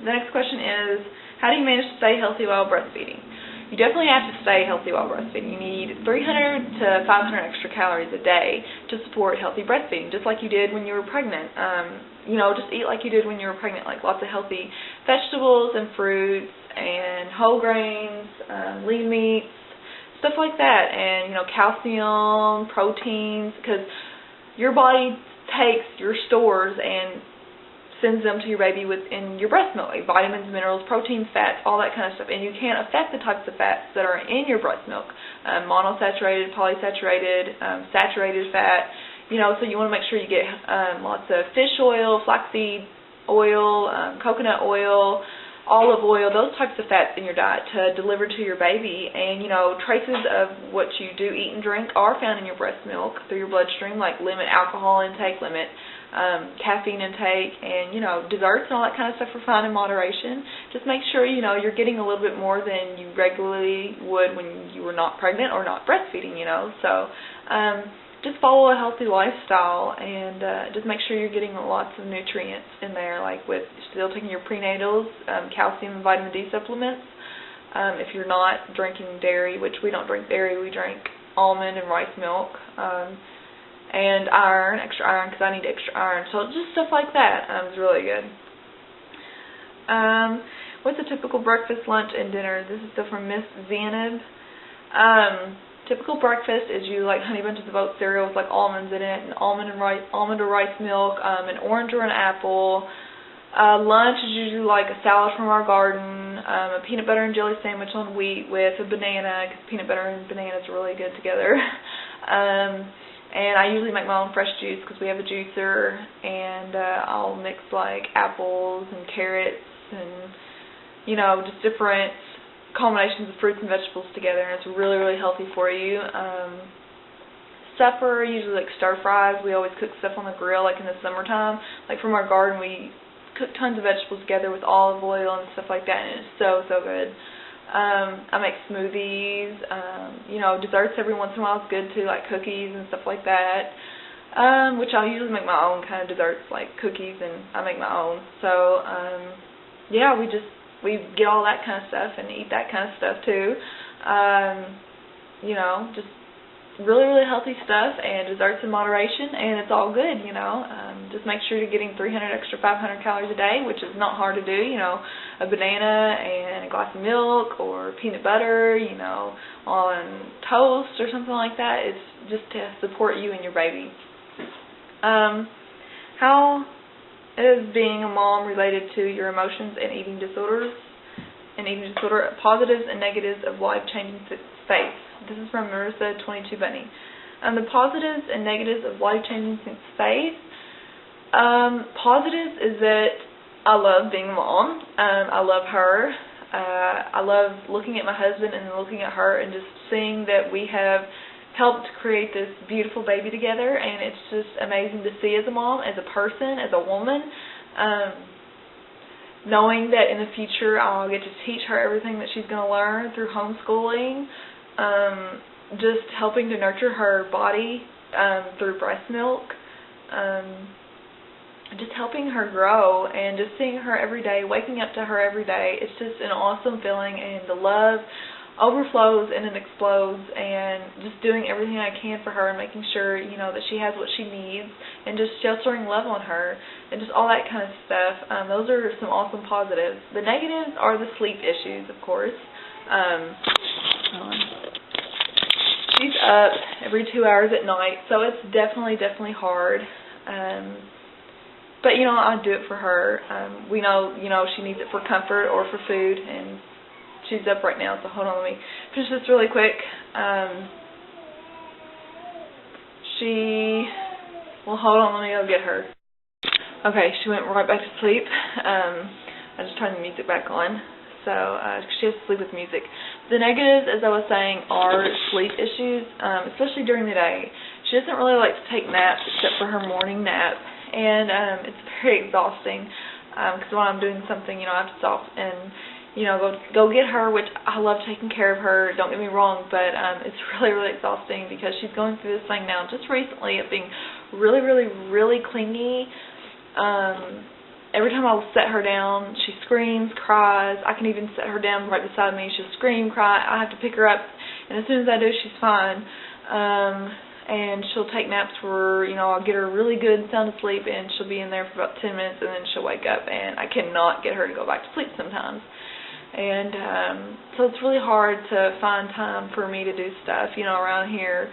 The next question is, how do you manage to stay healthy while breastfeeding? You definitely have to stay healthy while breastfeeding. You need 300 to 500 extra calories a day to support healthy breastfeeding, just like you did when you were pregnant. Just eat like you did when you were pregnant, like lots of healthy vegetables and fruits and whole grains, lean meats, stuff like that, and calcium, proteins, because your body takes your stores and sends them to your baby within your breast milk, like vitamins, minerals, proteins, fats, all that kind of stuff. And you can't affect the types of fats that are in your breast milk, monosaturated, polysaturated, saturated fat. So you want to make sure you get lots of fish oil, flaxseed oil, coconut oil, olive oil, those types of fats in your diet to deliver to your baby. And traces of what you do eat and drink are found in your breast milk through your bloodstream, like limit alcohol intake, limit caffeine intake, and desserts and all that kind of stuff are fine in moderation. Just make sure you're getting a little bit more than you regularly would when you were not pregnant or not breastfeeding. So just follow a healthy lifestyle, and just make sure you're getting lots of nutrients in there, like with still taking your prenatals, calcium and vitamin D supplements. If you're not drinking dairy, which we don't drink dairy, we drink almond and rice milk. And iron, extra iron, because I need extra iron. So just stuff like that is really good. What's a typical breakfast, lunch, and dinner? This is stuff from Miss Zanib. Typical breakfast is you like Honey Bunches of Oats cereal with like almonds in it, and almond or rice milk, an orange or an apple. Lunch is usually like a salad from our garden, a peanut butter and jelly sandwich on wheat with a banana, because peanut butter and bananas are really good together. And I usually make my own fresh juice because we have a juicer, and I'll mix like apples and carrots and, just different combinations of fruits and vegetables together, and it's really, really healthy for you. Supper, usually like stir fries. We always cook stuff on the grill, like in the summertime. Like from our garden, we cook tons of vegetables together with olive oil and stuff like that, and it's so, so good. I make smoothies, desserts every once in a while is good too, like cookies and stuff like that, which I usually make my own kind of desserts, like cookies, and I make my own. So, we get all that kind of stuff and eat that kind of stuff too. Just really, really healthy stuff, and desserts in moderation, and it's all good, Just make sure you're getting 300 extra 500 calories a day, which is not hard to do, a banana and a glass of milk or peanut butter, on toast or something like that. It's just to support you and your baby. How is being a mom related to your emotions and eating disorders? Positives and negatives of life-changing faith. This is from Marissa22 Bunny. The positives and negatives of life-changing faith. Positives is that I love being a mom. I love her. I love looking at my husband and looking at her and just seeing that we have helped create this beautiful baby together, and it's just amazing to see as a mom, as a person, as a woman. Knowing that in the future I'll get to teach her everything that she's going to learn through homeschooling, just helping to nurture her body through breast milk, just helping her grow, and just seeing her every day, waking up to her every day. It's just an awesome feeling, and the love overflows and it explodes, and just doing everything I can for her and making sure, that she has what she needs, and just sheltering love on her, and just all that kind of stuff. Those are some awesome positives. The negatives are the sleep issues, of course. She's up every 2 hours at night, so it's definitely hard. But, I do it for her. We know, she needs it for comfort or for food, and she's up right now, so hold on, let me finish this really quick. Hold on, let me go get her. Okay, she went right back to sleep. I just turned the music back on, so she has to sleep with music. The negatives, as I was saying, are sleep issues, especially during the day. She doesn't really like to take naps except for her morning nap, and it's very exhausting, because when I'm doing something, I have to stop and go get her, which I love taking care of her, don't get me wrong, but it's really, really exhausting because she's going through this thing now just recently of being really, really, really clingy, every time I set her down, she screams, cries. I can even set her down right beside me. She'll scream, cry. I have to pick her up, and as soon as I do, she's fine. And she'll take naps for, I'll get her really good sound asleep, and she'll be in there for about 10 minutes, and then she'll wake up, and I cannot get her to go back to sleep sometimes. And so it's really hard to find time for me to do stuff, around here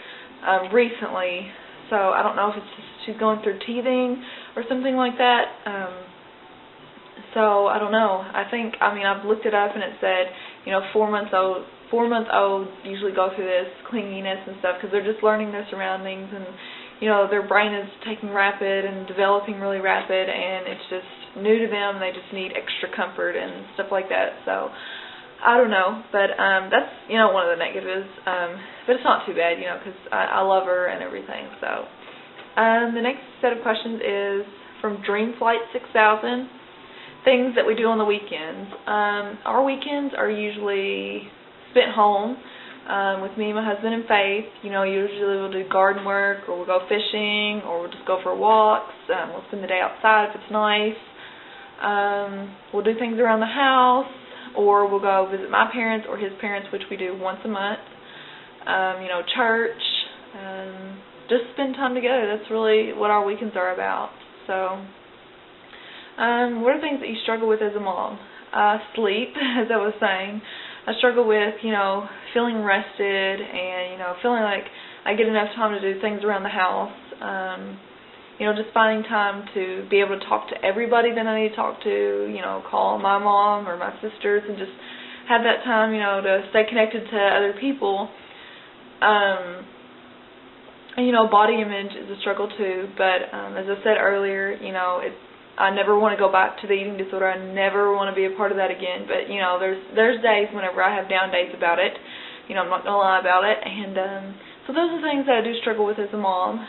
recently. So I don't know if it's just she's going through teething or something like that. So I don't know. I've looked it up, and it said, 4-month-olds usually go through this clinginess and stuff because they're just learning their surroundings, and their brain is taking rapid and developing really rapid, and it's just new to them, and they just need extra comfort and stuff like that. So I don't know, but that's one of the negatives, but it's not too bad, because I love her and everything. So the next set of questions is from Dreamflight 6000. Things that we do on the weekends. Our weekends are usually spent home with me, my husband, and Faith. Usually we'll do garden work, or we'll go fishing, or we'll just go for walks. We'll spend the day outside if it's nice. We'll do things around the house, or we'll go visit my parents or his parents, which we do once a month. Church. Just spend time together. That's really what our weekends are about. So, what are things that you struggle with as a mom? Sleep, as I was saying. I struggle with, feeling rested and, feeling like I get enough time to do things around the house. Just finding time to be able to talk to everybody that I need to talk to, call my mom or my sisters, and just have that time, to stay connected to other people. Body image is a struggle too, but as I said earlier, I never want to go back to the eating disorder. I never want to be a part of that again. But, there's days whenever I have down days about it. I'm not going to lie about it. And so those are things that I do struggle with as a mom.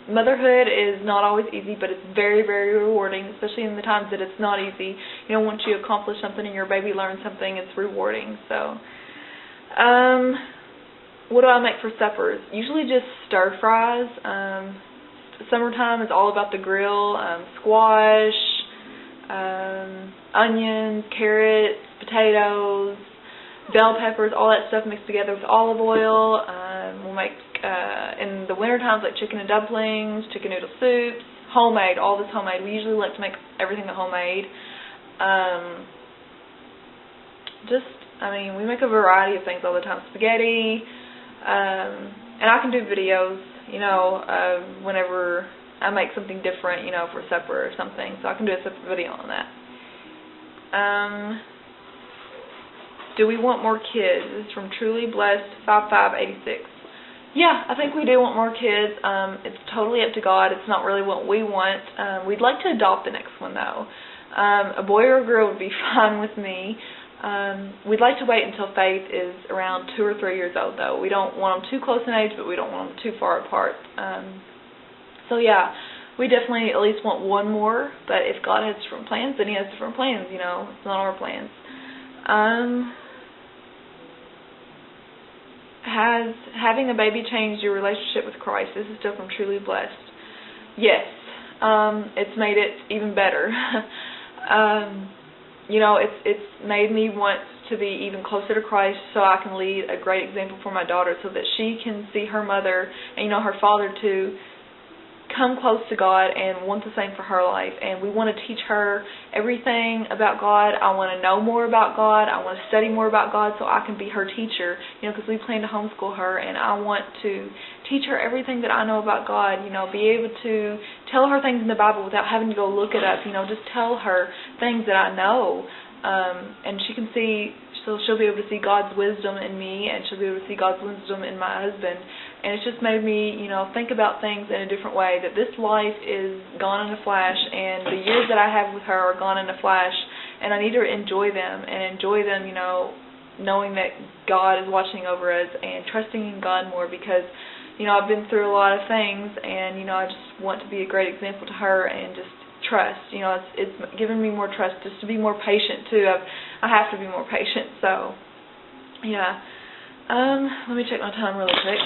Motherhood is not always easy, but it's very, very rewarding, especially in the times that it's not easy. Once you accomplish something and your baby learns something, it's rewarding. So, what do I make for suppers? Usually just stir fries. Summertime is all about the grill, squash, onions, carrots, potatoes, bell peppers, all that stuff mixed together with olive oil. We'll make, in the winter times, like chicken and dumplings, chicken noodle soups, homemade, all this homemade. We usually like to make everything homemade. We make a variety of things all the time. Spaghetti, and I can do videos, whenever I make something different, for supper or something. So I can do a separate video on that. Do we want more kids? This is from Truly Blessed 5586. Yeah, I think we do want more kids. It's totally up to God. It's not really what we want. We'd like to adopt the next one, though. A boy or a girl would be fine with me. We'd like to wait until Faith is around 2 or 3 years old, though. We don't want them too close in age, but we don't want them too far apart. So yeah, we definitely at least want one more, but if God has different plans, then He has different plans, It's not our plans. Has having a baby changed your relationship with Christ? This is still from Truly Blessed. Yes. It's made it even better. It's made me want to be even closer to Christ, so I can lead a great example for my daughter, so that she can see her mother and her father too come close to God and want the same for her life. And we want to teach her everything about God. I want to know more about God. I want to study more about God so I can be her teacher, because we plan to homeschool her, and I want to teach her everything that I know about God, be able to tell her things in the Bible without having to go look it up, just tell her things that I know, and she can see, so she'll be able to see God's wisdom in me, and she'll be able to see God's wisdom in my husband. And it's just made me, think about things in a different way, that this life is gone in a flash, and the years that I have with her are gone in a flash, and I need to enjoy them, knowing that God is watching over us, and trusting in God more, because, I've been through a lot of things, and, I just want to be a great example to her, and just trust. It's given me more trust, just to be more patient, too. I have to be more patient, so, yeah. Let me check my time really quick.